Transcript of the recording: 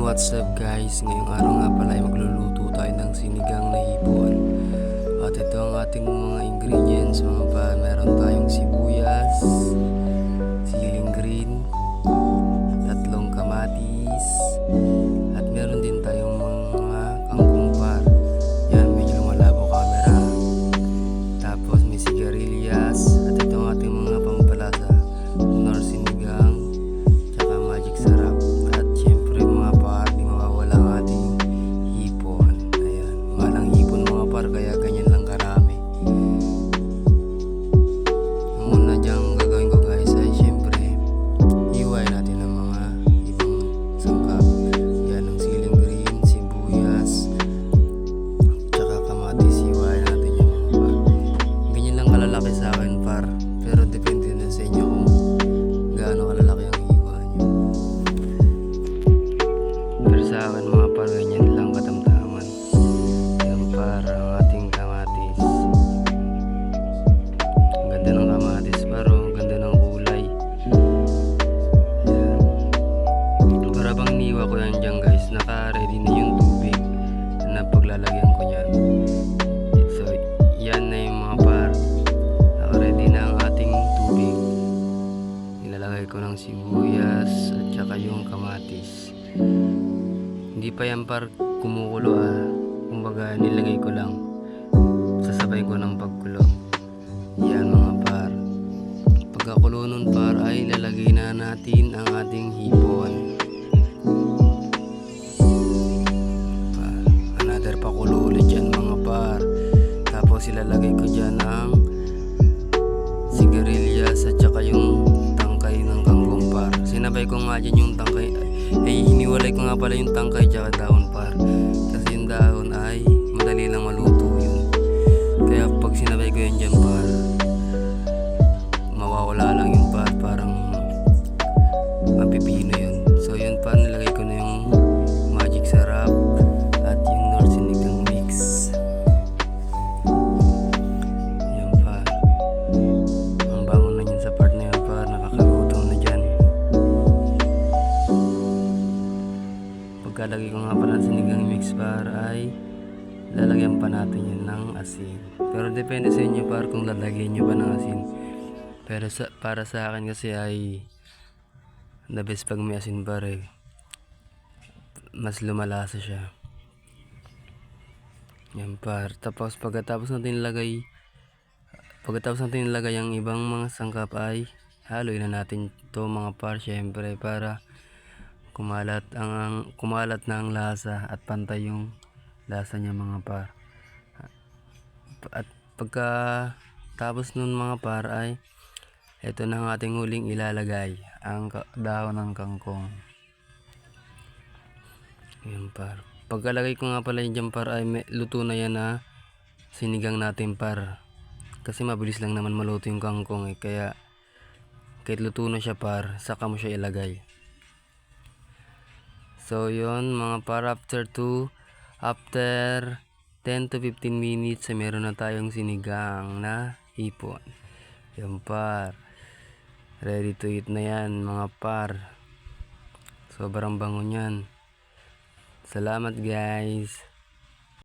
what's up guys? Ngayong araw nga pala ay magluluto tayo ng sinigang na hipon. At ito ang ating mga ingredients mga pa. Meron tayong sibuyas, siling green, tatlong kamatis, at meron din tayong mga kangkong par. Yan, medyo lumalabo camera. Tapos may sigarilyas at ito ang ating mga pampalasa. Nor sinigang, tsaka magic sarap. At syempre mga par, di mawawala ang ating hipon. Ayan, malang hipon mga par, kaya ganyan lang karami. Ang una dyang gagawin ko guys ay syempre hiwain natin ng mga ibang sangkap. Yan, ang siling green, sibuyas, tsaka kamatis. Hiwain natin yung mga par. Ganyan lang kalalaki sa akin par, pero depende na sa inyo kung gaano kalalaki ang hiwa nyo. Pero sa akin mga par, ganyan lang katamtaman. Yan par, ang ating kamatis. Ang ganda ng kamatis par, ang ganda ng kulay. Yan. Para bang niwa ko yan dyan guys, naka-ready na yung tubig na paglalagyan ko yan. So yan na yung mga par, naka-ready na ang ating tubig. Nilalagay ko ng sibuyas at saka yung kamatis. Hindi pa yan par kumukulo kumbaga nilagay ko lang, sasabay ko ng pagkulo. Yan mga par, pagkakulo nun par ay lalagay na natin ang ating hipon. Par, another pakulo ulit dyan mga par. Tapos ilalagay ko dyan ang sigarilyas at saka yung tangkay ng kangkong par. Sinabay ko nga dyan yung tangkay, hiniwalay ko nga pala yung tangkay tsaka dahon par, kasi yung dahon ay madali lang maluto yun. Kaya pag sinabay ko yan dyan par, mawawala lang yung par, parang mapipino yun. So yun par, nilagay ko na yung magic sarap at yung nor sinigang mix. Yan par, ang bango na yun sa part na yan par, nakakagutom na dyan. Pagkalagay ko nga pala ng sinigang mix par ay lalagyan pa natin yun ng asin. Pero depende sa inyo par kung lalagyan nyo pa ng asin. Pero para sa akin kasi ay the best pag may asin par mas lumalasa siya. Yan par. Tapos pagkatapos natin ilagay ang ibang mga sangkap ay haluin na natin to mga par, syempre para kumalat na ang lasa at pantay yung lasa niya mga par. At pagka tapos nun mga par ay ito na ang ating huling ilalagay, ang dahon ng kangkong. Yan par, pagkalagay ko nga pala yung dyan par ay luto na yan na sinigang natin par, kasi mabilis lang naman maluto yung kangkong kaya kahit luto na siya par, saka mo siya ilagay. So yun mga par, after 10 to 15 minutes ay meron na tayong sinigang na hipon. Yan par, ready to eat na yan mga par. Sobrang bango nyan. Salamat guys.